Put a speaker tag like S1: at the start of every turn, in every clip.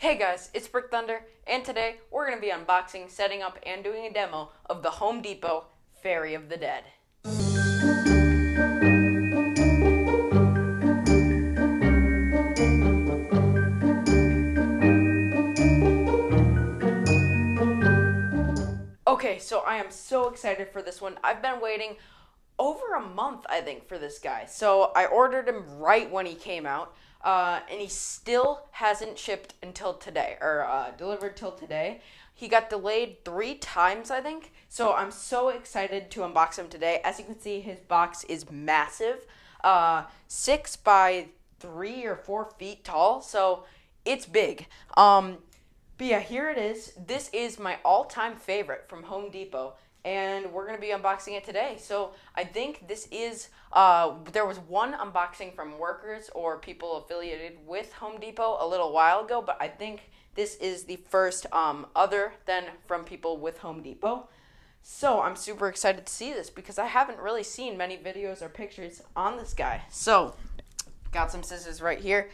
S1: Hey guys, it's Brick Thunder, and today we're going to be unboxing, setting up, and doing a demo of the Home Depot Ferry of the Dead. Okay, so I am so excited for this one. I've been waiting over a month, I think, for this guy. So I ordered him right when he came out, and he still hasn't shipped until today, or delivered till today. He got delayed 3 times, I think. So I'm so excited to unbox him today. As you can see, his box is massive, 6 by 3 or 4 feet tall. So it's big. But yeah, here it is. This is my all-time favorite from Home Depot, and we're going to be unboxing it today. So I think this is, there was one unboxing from workers or people affiliated with Home Depot a little while ago, but I think this is the first other than from people with Home Depot. So I'm super excited to see this because I haven't really seen many videos or pictures on this guy. So, got some scissors right here.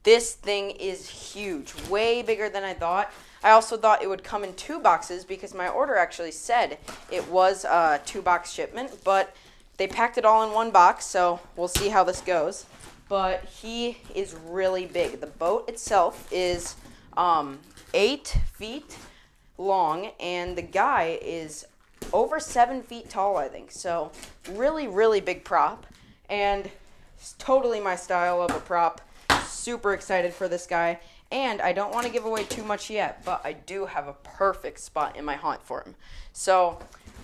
S1: This thing is huge, way bigger than I thought. I also thought it would come in 2 boxes because my order actually said it was a 2-box shipment, but they packed it all in 1 box, so we'll see how this goes. But he is really big. The boat itself is 8 feet long, and the guy is over 7 feet tall, I think. So really, really big prop, and it's totally my style of a prop. Super excited for this guy, and I don't want to give away too much yet, but I do have a perfect spot in my haunt for him. So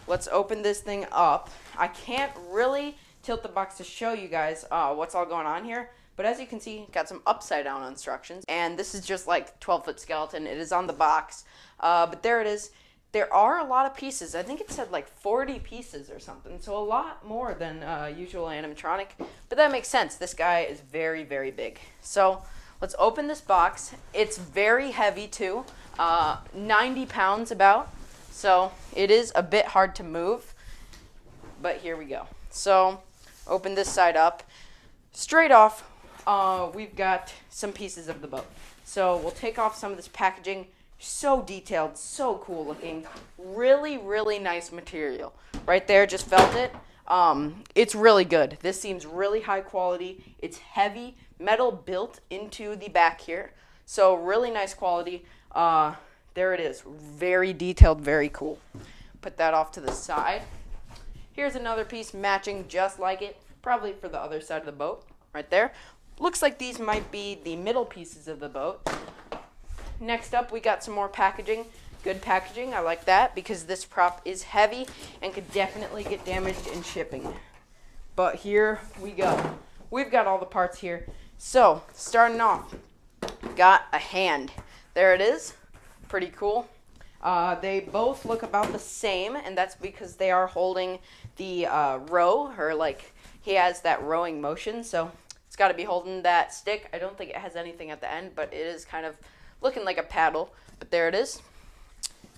S1: let's open this thing up. I can't really tilt the box to show you guys what's all going on here, but as you can see, got some upside down instructions, and this is just like 12-foot skeleton. It is on the box, but there it is. There are a lot of pieces. I think it said like 40 pieces or something, so a lot more than usual animatronic, but that makes sense. This guy is very, very big. So let's open this box. It's very heavy too, 90 pounds about, so it is a bit hard to move, but here we go. So open this side up. Straight off, we've got some pieces of the boat. So we'll take off some of this packaging. So detailed, so cool looking, really, really nice material. Right there, just felt it. It's really good. This seems really high quality. It's heavy, metal built into the back here. So really nice quality. There it is, very detailed, very cool. Put that off to the side. Here's another piece matching just like it, probably for the other side of the boat, right there. Looks like these might be the middle pieces of the boat. Next up, we got some more packaging. Good packaging, I like that, because this prop is heavy and could definitely get damaged in shipping. But here we go. We've got all the parts here. So, starting off, got a hand. There it is. Pretty cool. They both look about the same, and that's because they are holding the row, or like he has that rowing motion, so it's got to be holding that stick. I don't think it has anything at the end, but it is kind of looking like a paddle, but there it is.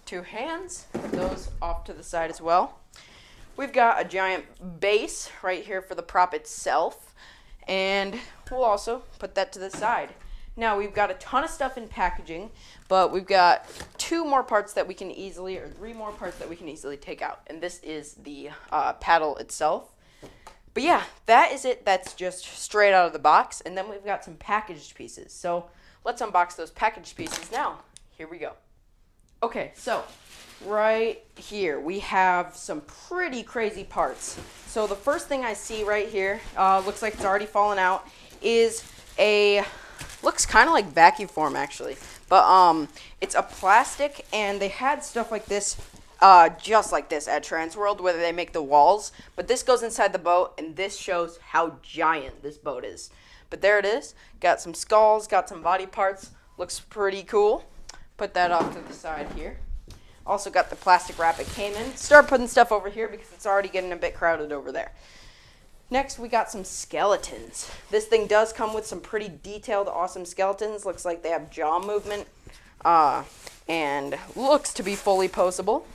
S1: 2 hands, those off to the side as well. We've got a giant base right here for the prop itself, and we'll also put that to the side. Now we've got a ton of stuff in packaging, but we've got 2 more parts that we can easily, or 3 more parts that we can easily take out, and this is the paddle itself. But yeah, that is it. That's just straight out of the box, and then we've got some packaged pieces. So let's unbox those packaged pieces now. Here we go. Okay, so right here we have some pretty crazy parts. So the first thing I see right here, looks like it's already fallen out, is looks kind of like vacuum form actually, but it's a plastic, and they had stuff like this, just like this at Transworld where they make the walls, but this goes inside the boat, and this shows how giant this boat is. But there it is. Got some skulls, got some body parts. Looks pretty cool. Put that off to the side here. Also got the plastic wrap it came in. Start putting stuff over here because it's already getting a bit crowded over there. Next, we got some skeletons. This thing does come with some pretty detailed, awesome skeletons. Looks like they have jaw movement, and looks to be fully poseable.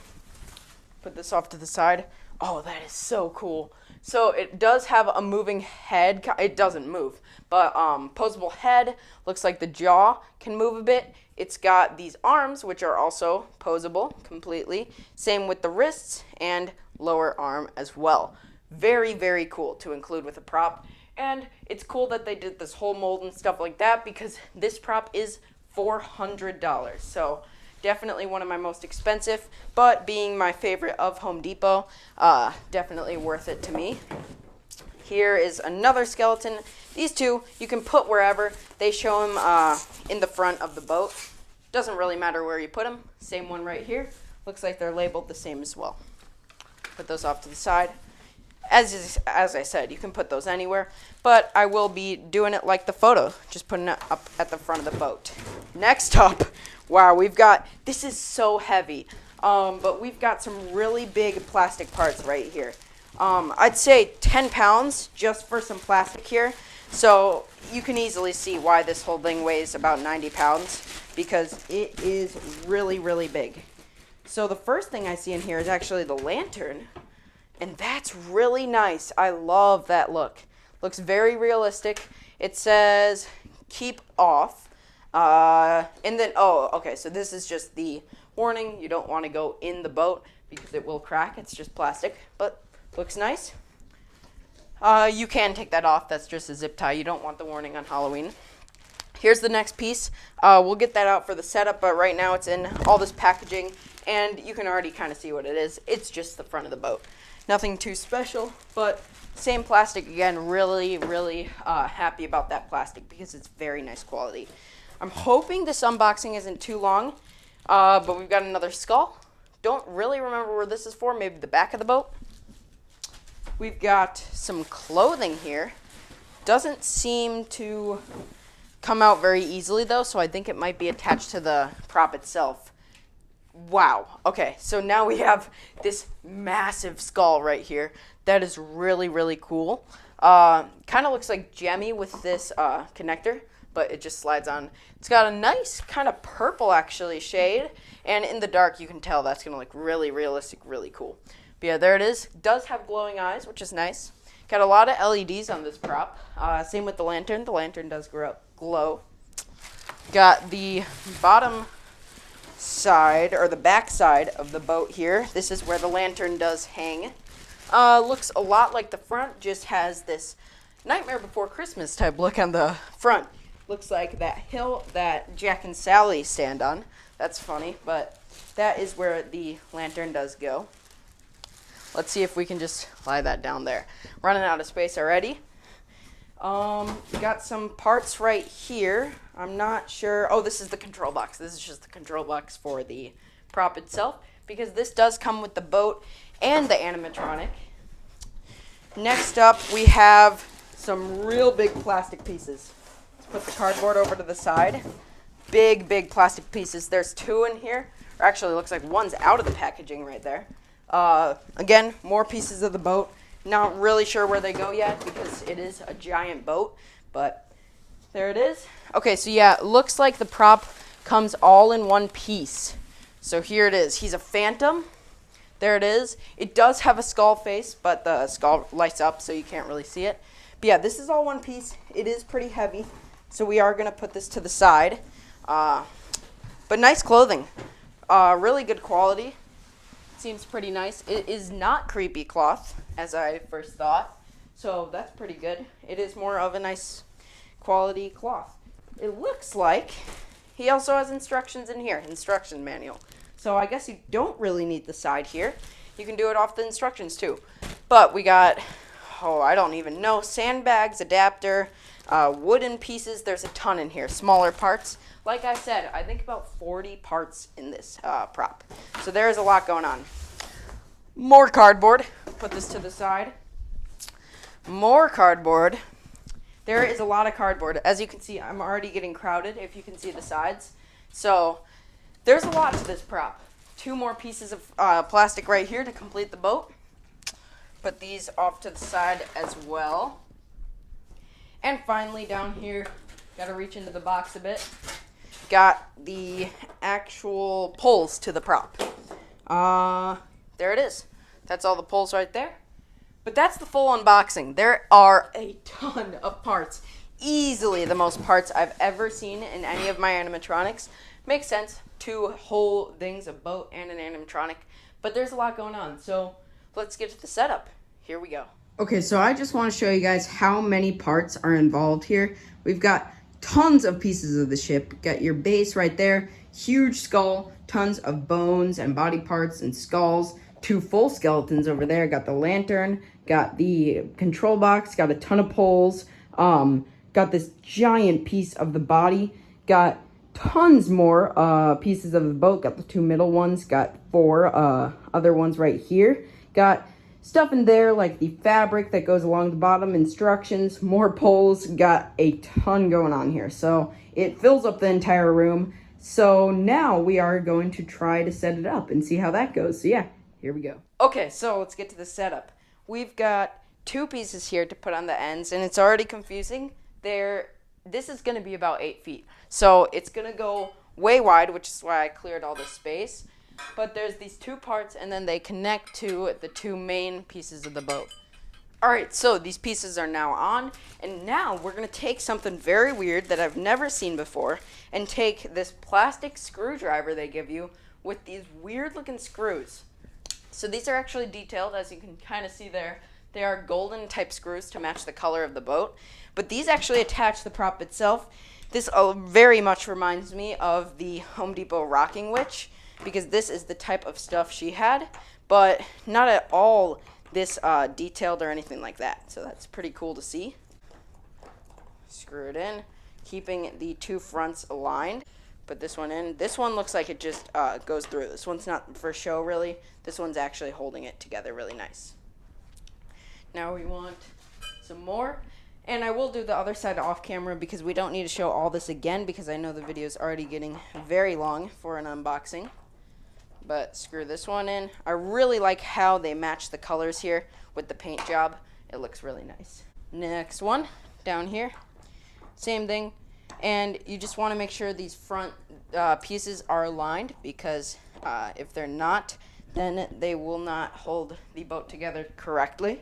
S1: Put this off to the side. Oh, that is so cool. So it does have a moving head. It doesn't move, but posable head. Looks like the jaw can move a bit. It's got these arms, which are also posable completely. Same with the wrists and lower arm as well. Very, very cool to include with a prop. And it's cool that they did this whole mold and stuff like that because this prop is $400. So definitely one of my most expensive, but being my favorite of Home Depot, definitely worth it to me. Here is another skeleton. These two you can put wherever. They show them in the front of the boat. Doesn't really matter where you put them. Same one right here. Looks like they're labeled the same as well. Put those off to the side. As I said, you can put those anywhere, but I will be doing it like the photo, just putting it up at the front of the boat. Next up, wow, this is so heavy, but we've got some really big plastic parts right here. I'd say 10 pounds just for some plastic here, so you can easily see why this whole thing weighs about 90 pounds, because it is really, really big. So the first thing I see in here is actually the lantern. And that's really nice. I love that look. Looks very realistic. It says keep off. And then, okay, so this is just the warning. You don't want to go in the boat because it will crack. It's just plastic, but looks nice. You can take that off. That's just a zip tie. You don't want the warning on Halloween. Here's the next piece. We'll get that out for the setup, but right now it's in all this packaging, and you can already kind of see what it is. It's just the front of the boat. Nothing too special, but same plastic again. Really, really happy about that plastic because it's very nice quality. I'm hoping this unboxing isn't too long, but we've got another skull. Don't really remember where this is for, maybe the back of the boat. We've got some clothing here. Doesn't seem to come out very easily though, so I think it might be attached to the prop itself. Wow. Okay, so now we have this massive skull right here. That is really, really cool. Kind of looks like Jemmy with this connector, but it just slides on. It's got a nice kind of purple, actually, shade. And in the dark, you can tell that's going to look really realistic, really cool. But yeah, there it is. It does have glowing eyes, which is nice. Got a lot of LEDs on this prop. Same with the lantern. The lantern does glow. Got the bottom side, or the back side of the boat here. This is where the lantern does hang. Looks a lot like the front, just has this Nightmare Before Christmas type look on the front. Looks like that hill that Jack and Sally stand on. That's funny, but that is where the lantern does go. Let's see if we can just lie that down there. Running out of space already. We got some parts right here. I'm not sure. Oh, this is the control box. This is just the control box for the prop itself, because this does come with the boat and the animatronic. Next up, we have some real big plastic pieces. Let's put the cardboard over to the side. Big, big plastic pieces. There's two in here. Or actually, it looks like one's out of the packaging right there. Again, more pieces of the boat. Not really sure where they go yet because it is a giant boat, but there it is. Okay, so yeah, it looks like the prop comes all in one piece. So here it is. He's a phantom. There it is. It does have a skull face, but the skull lights up so you can't really see it. But yeah, this is all one piece. It is pretty heavy, so we are going to put this to the side. But nice clothing. Really good quality. Seems pretty nice. It is not creepy cloth, as I first thought, so that's pretty good. It is more of a nice quality cloth. It looks like he also has instructions in here, instruction manual. So I guess you don't really need the side here. You can do it off the instructions too. But we got, I don't even know, sandbags, adapter, wooden pieces. There's a ton in here, smaller parts. Like I said, I think about 40 parts in this prop. So there's a lot going on. More cardboard. Put this to the side. More cardboard. There is a lot of cardboard. As you can see, I'm already getting crowded, if you can see the sides. So there's a lot to this prop. Two more pieces of plastic right here to complete the boat. Put these off to the side as well. And finally, down here, got to reach into the box a bit. Got the actual pulls to the prop. There it is. That's all the pulls right there. But that's the full unboxing. There are a ton of parts. Easily the most parts I've ever seen in any of my animatronics. Makes sense. Two whole things, a boat and an animatronic. But there's a lot going on. So let's get to the setup. Here we go. Okay, so I just want to show you guys how many parts are involved here. We've got tons of pieces of the ship. Got your base right there. Huge skull. Tons of bones and body parts and skulls. Two full skeletons over there. Got the lantern. Got the control box. Got a ton of poles. Got this giant piece of the body. Got tons more pieces of the boat. Got the two middle ones. Got four other ones right here. Got stuff in there like the fabric that goes along the bottom, instructions, more poles. Got a ton going on here. So it fills up the entire room. So now we are going to try to set it up and see how that goes. So yeah, here we go. Okay, so let's get to the setup. We've got two pieces here to put on the ends, and it's already confusing. This is going to be about 8 feet. So it's going to go way wide, which is why I cleared all this space. But there's these two parts, and then they connect to the two main pieces of the boat. All right, so these pieces are now on, and now we're going to take something very weird that I've never seen before and take this plastic screwdriver they give you with these weird-looking screws. So these are actually detailed, as you can kind of see there. They are golden type screws to match the color of the boat. But these actually attach the prop itself. This very much reminds me of the Home Depot rocking witch, because this is the type of stuff she had, but not at all this detailed or anything like that. So that's pretty cool to see. Screw it in, keeping the two fronts aligned. Put this one in. This one looks like it just goes through. This one's not for show, really. This one's actually holding it together really nice. Now we want some more. And I will do the other side off camera because we don't need to show all this again because I know the video is already getting very long for an unboxing. But screw this one in. I really like how they match the colors here with the paint job. It looks really nice. Next one, down here. Same thing. And you just want to make sure these front pieces are aligned because if they're not, then they will not hold the boat together correctly.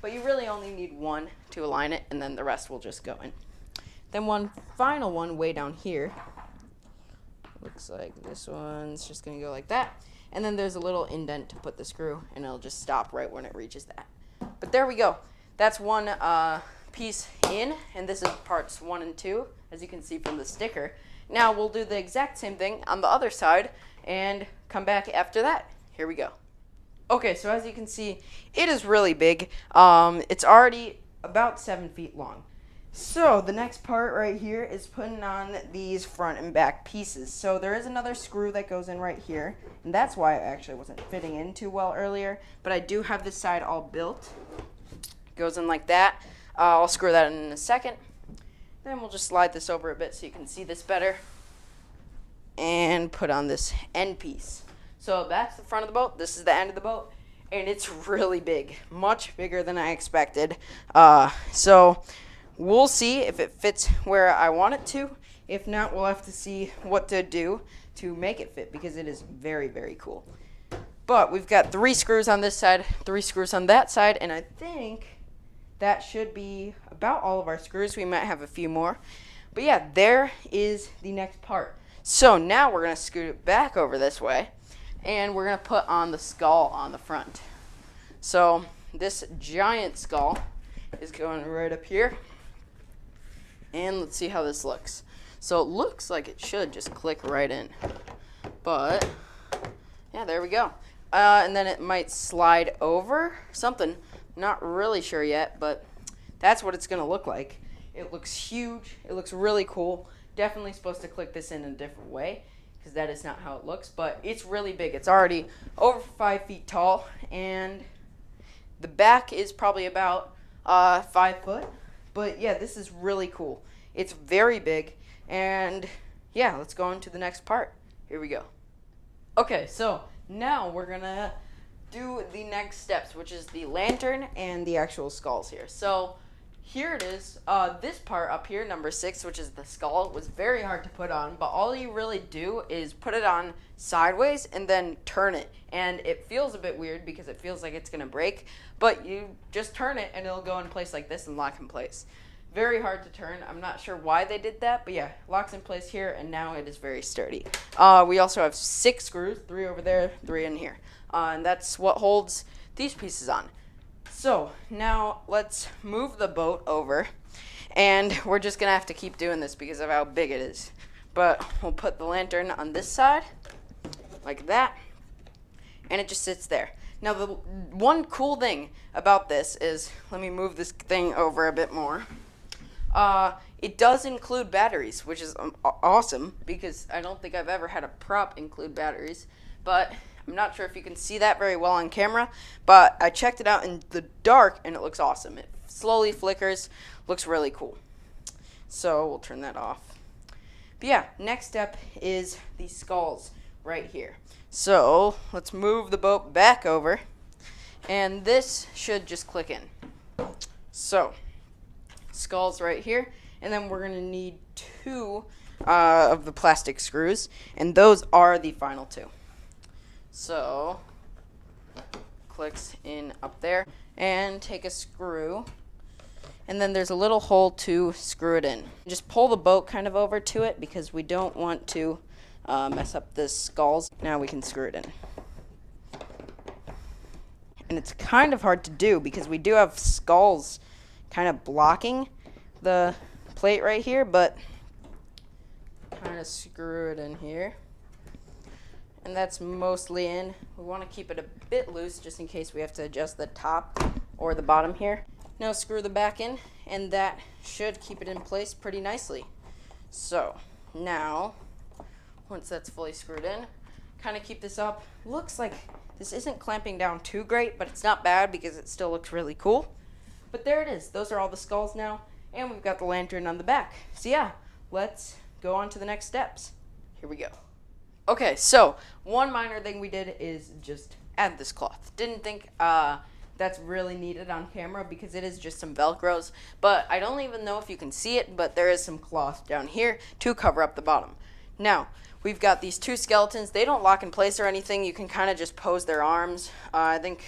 S1: But you really only need one to align it, and then the rest will just go in. Then one final one way down here. Looks like this one's just going to go like that. And then there's a little indent to put the screw, and it'll just stop right when it reaches that. But there we go. That's one piece in, and this is parts 1 and 2, as you can see from the sticker. Now we'll do the exact same thing on the other side and come back after that. Here we go. Okay, so as you can see, it is really big. It's already about 7 feet long. So the next part right here is putting on these front and back pieces. So there is another screw that goes in right here, and that's why it actually wasn't fitting in too well earlier. But I do have this side all built. It goes in like that. I'll screw that in a second. Then we'll just slide this over a bit so you can see this better. And put on this end piece. So that's the front of the boat. This is the end of the boat. And it's really big. Much bigger than I expected. So we'll see if it fits where I want it to. If not, we'll have to see what to do to make it fit because it is very, very cool. But we've got 3 screws on this side, 3 screws on that side, and I think that should be about all of our screws. We might have a few more. But yeah, there is the next part. So now we're going to scoot it back over this way. And we're going to put on the skull on the front. So this giant skull is going right up here. And let's see how this looks. So it looks like it should just click right in. But, yeah, there we go. And then it might slide over something. Not really sure yet, but that's what it's going to look like. It looks huge. It looks really cool. Definitely supposed to click this in a different way, because that is not how it looks, but it's really big. It's already over 5 feet tall, and the back is probably about 5 foot. But yeah, this is really cool. It's very big, and yeah, let's go on to the next part. Here we go. Okay, so now we're gonna do the next steps, which is the lantern and the actual skulls here. So here it is. This part up here, number 6, which is the skull, was very hard to put on, but all you really do is put it on sideways and then turn it. And it feels a bit weird because it feels like it's going to break, but you just turn it and it'll go in place like this and lock in place. Very hard to turn. I'm not sure why they did that, but yeah, locks in place here, and now it is very sturdy. We also have 6 screws, 3 over there, 3 in here. And that's what holds these pieces on. So now let's move the boat over, and we're just gonna have to keep doing this because of how big it is. But we'll put the lantern on this side, like that, and it just sits there. Now the one cool thing about this is, let me move this thing over a bit more. It does include batteries, which is awesome because I don't think I've ever had a prop include batteries, but I'm not sure if you can see that very well on camera, but I checked it out in the dark and it looks awesome. It slowly flickers, looks really cool. So we'll turn that off. But yeah, next step is these skulls right here. So let's move the boat back over, and this should just click in. So skulls right here, and then we're gonna need 2 of the plastic screws, and those are the final 2. So clicks in up there, and take a screw, and then there's a little hole to screw it in. Just pull the boat kind of over to it because we don't want to mess up the skulls. Now we can screw it in. And it's kind of hard to do because we do have skulls kind of blocking the plate right here, but kind of screw it in here. And that's mostly in. We want to keep it a bit loose just in case we have to adjust the top or the bottom here. Now screw the back in, and that should keep it in place pretty nicely. So now, once that's fully screwed in, kind of keep this up. Looks like this isn't clamping down too great, but it's not bad because it still looks really cool. But there it is. Those are all the skulls now, and we've got the lantern on the back. So yeah, let's go on to the next steps. Here we go. Okay, so one minor thing we did is just add this cloth. Didn't think that's really needed on camera because it is just some Velcros, but I don't even know if you can see it, but there is some cloth down here to cover up the bottom. Now, we've got these 2 skeletons. They don't lock in place or anything. You can kind of just pose their arms. I think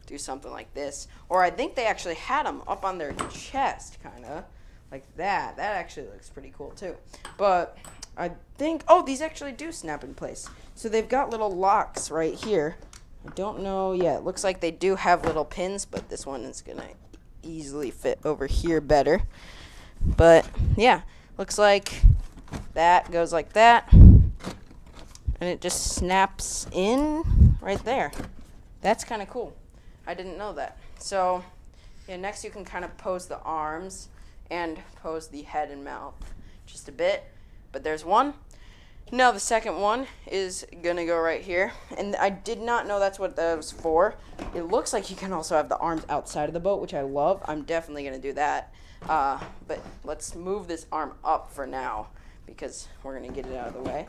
S1: do something like this, or I think they actually had them up on their chest, kind of like that. That actually looks pretty cool too. But I think, oh, these actually do snap in place. So they've got little locks right here. I don't know, yeah, it looks like they do have little pins, but this one is gonna easily fit over here better. But yeah, looks like that goes like that, and it just snaps in right there. That's kind of cool. I didn't know that. So yeah, next you can kind of pose the arms and pose the head and mouth just a bit. But there's one. Now the second one is gonna go right here, and I did not know that's what that was for. It looks like you can also have the arms outside of the boat, which I love. I'm definitely gonna do that. But let's move this arm up for now because we're gonna get it out of the way.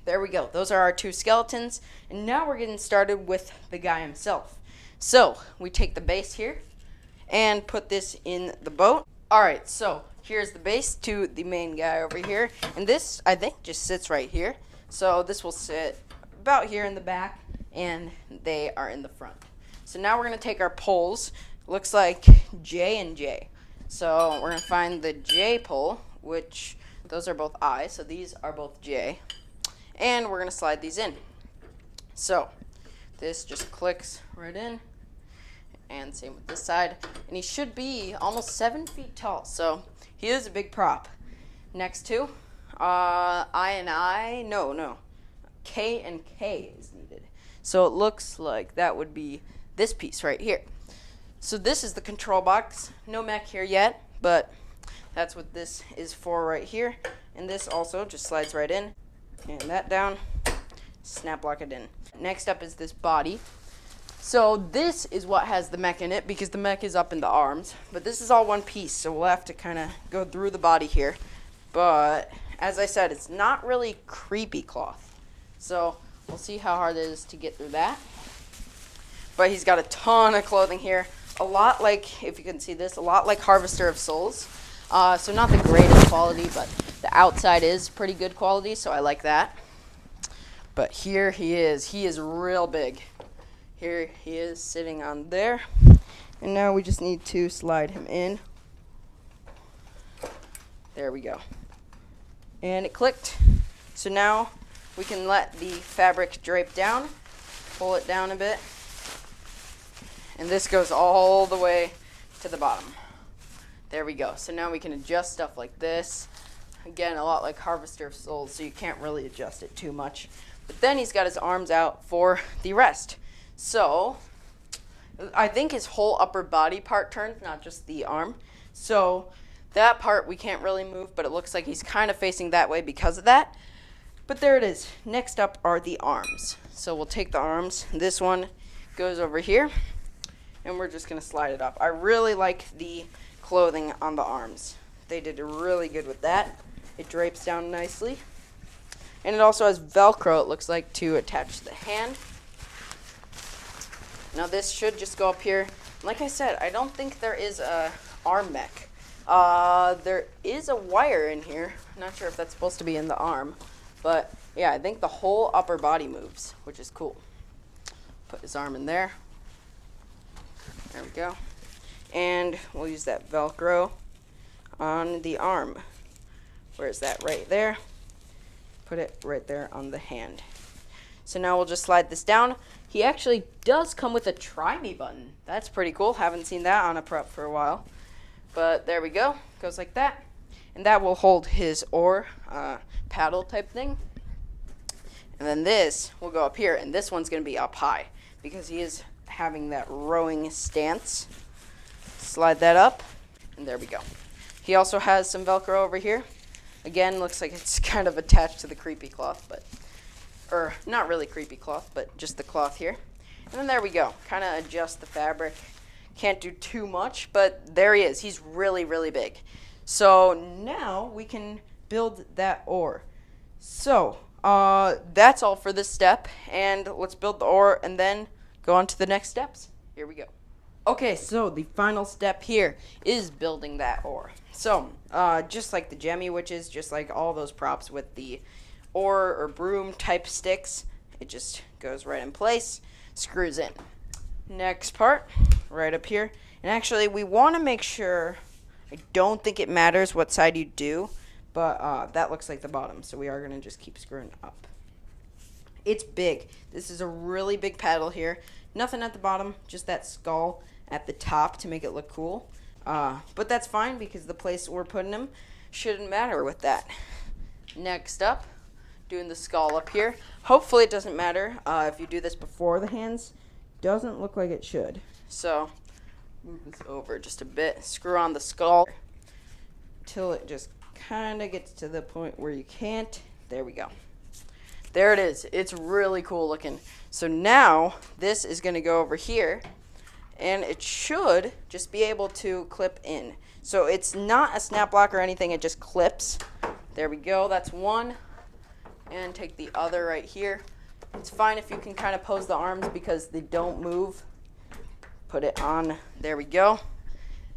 S1: There we go. Those are our 2 skeletons, and now we're getting started with the guy himself. So we take the base here and put this in the boat. All right, so here's the base to the main guy over here, and this I think just sits right here. So this will sit about here in the back, and they are in the front. So now we're gonna take our poles. Looks like J and J. So we're gonna find the J pole, which those are both I, so these are both J, and we're gonna slide these in. So this just clicks right in, and same with this side. And he should be almost 7 feet tall, so he is a big prop. Next to K and K is needed. So it looks like that would be this piece right here. So this is the control box. No mech here yet, but that's what this is for right here. And this also just slides right in, and that down, snap lock it in. Next up is this body. So this is what has the mech in it because the mech is up in the arms, but this is all one piece, so we'll have to kind of go through the body here. But as I said, it's not really creepy cloth, so we'll see how hard it is to get through that. But he's got a ton of clothing here, a lot like, if you can see this, a lot like Harvester of Souls. So not the greatest quality, but the outside is pretty good quality, so I like that. But here he is. He is real big. Here he is sitting on there. And now we just need to slide him in. There we go. And it clicked. So now we can let the fabric drape down. Pull it down a bit. And this goes all the way to the bottom. There we go. So now we can adjust stuff like this. Again, a lot like Harvester of Souls, so you can't really adjust it too much. But then he's got his arms out for the rest. So I think his whole upper body part turns, not just the arm. So that part we can't really move, but it looks like he's kind of facing that way because of that. But there it is. Next up are the arms. So we'll take the arms. This one goes over here, and we're just going to slide it up. I really like the clothing on the arms. They did really good with that. It drapes down nicely. And it also has Velcro, it looks like, to attach the hand. Now this should just go up here. Like I said, I don't think there is a arm mech. There is a wire in here. I'm not sure if that's supposed to be in the arm. But yeah, I think the whole upper body moves, which is cool. Put his arm in there. There we go. And we'll use that Velcro on the arm. Where's that? Right there. Put it right there on the hand. So now we'll just slide this down. He actually does come with a try me button. That's pretty cool. Haven't seen that on a prep for a while. But there we go. Goes like that. And that will hold his oar paddle type thing. And then this will go up here. And this one's going to be up high because he is having that rowing stance. Slide that up. And there we go. He also has some Velcro over here. Again, looks like it's kind of attached to the creepy cloth, or not really creepy cloth, but just the cloth here. And then there we go. Kind of adjust the fabric. Can't do too much, but there he is. He's really, really big. So now we can build that oar. So that's all for this step, and let's build the oar and then go on to the next steps. Here we go. Okay, so the final step here is building that oar. So, just like the Gemmy Witches, just like all those props with the oar or broom type sticks, it just goes right in place, screws in. Next part, right up here. And actually, we want to make sure, I don't think it matters what side you do, but that looks like the bottom, so we are going to just keep screwing up. It's big. This is a really big paddle here. Nothing at the bottom, just that skull at the top to make it look cool. But that's fine because the place we're putting him shouldn't matter with that. Next up, doing the skull up here. Hopefully it doesn't matter if you do this before the hands. Doesn't look like it should. So move this over just a bit. Screw on the skull till it just kind of gets to the point where you can't. There we go. There it is. It's really cool looking. So now this is going to go over here. And it should just be able to clip in. So it's not a snap lock or anything. It just clips. There we go. That's one. And take the other right here. It's fine if you can kind of pose the arms because they don't move. Put it on. There we go.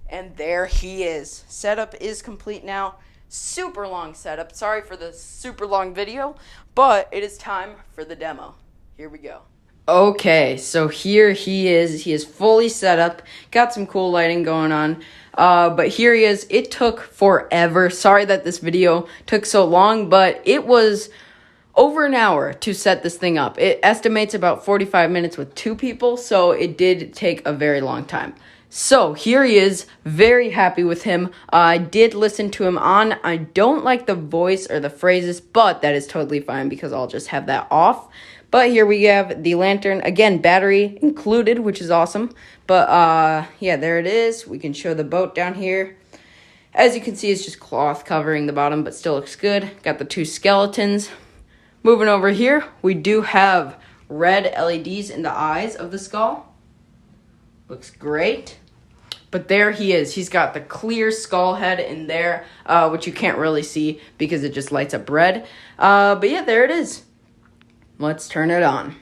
S1: And there he is. Setup is complete now. Super long setup. Sorry for the super long video, but it is time for the demo. Here we go. Okay, so here he is. He is fully set up. Got some cool lighting going on. But here he is. It took forever. Sorry that this video took so long, but it was over an hour to set this thing up. It estimates about 45 minutes with 2 people, so it did take a very long time. So here he is. Very happy with him. I did listen to him on. I don't like the voice or the phrases, but that is totally fine because I'll just have that off. But here we have the lantern. Again, battery included, which is awesome. But, yeah, there it is. We can show the boat down here. As you can see, it's just cloth covering the bottom, but still looks good. Got the 2 skeletons. Moving over here, we do have red LEDs in the eyes of the skull. Looks great. But there he is. He's got the clear skull head in there, which you can't really see because it just lights up red. But, yeah, there it is. Let's turn it on.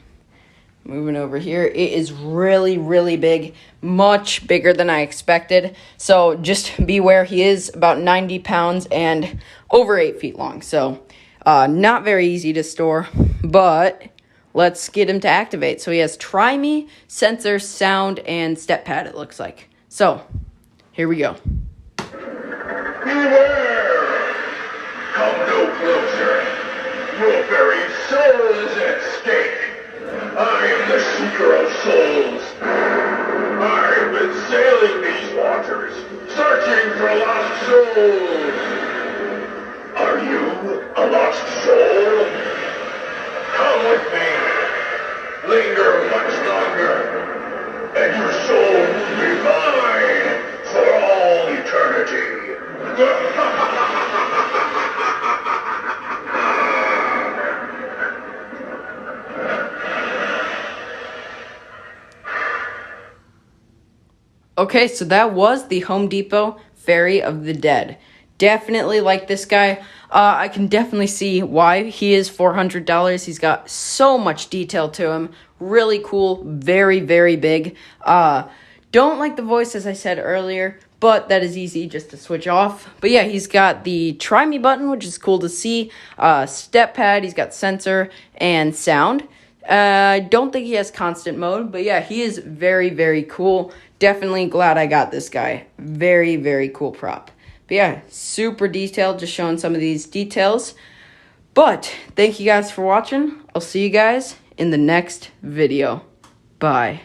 S1: moving over here. It is really, really big, much bigger than I expected. So just beware, he is about 90 pounds and over 8 feet long. So not very easy to store, but let's get him to activate. So he has Try Me, Sensor, Sound, and Step Pad, it looks like. So here we go.
S2: Beware! Come no closer. Your very soul is at stake. I am the seeker of souls. I've been sailing these waters, searching for lost souls. Are you a lost soul? Come with me. Linger much longer, and your soul will be mine for all eternity.
S1: Okay, so that was the Home Depot Ferry of the Dead. Definitely like this guy. I can definitely see why he is $400. He's got so much detail to him. Really cool. Very, very big. Don't like the voice, as I said earlier, but that is easy just to switch off. But yeah, he's got the Try Me button, which is cool to see. Step pad, he's got sensor and sound. I don't think he has constant mode, but yeah, he is very, very cool. Definitely glad I got this guy. Very, very cool prop. But yeah, super detailed, just showing some of these details. But thank you guys for watching. I'll see you guys in the next video. Bye.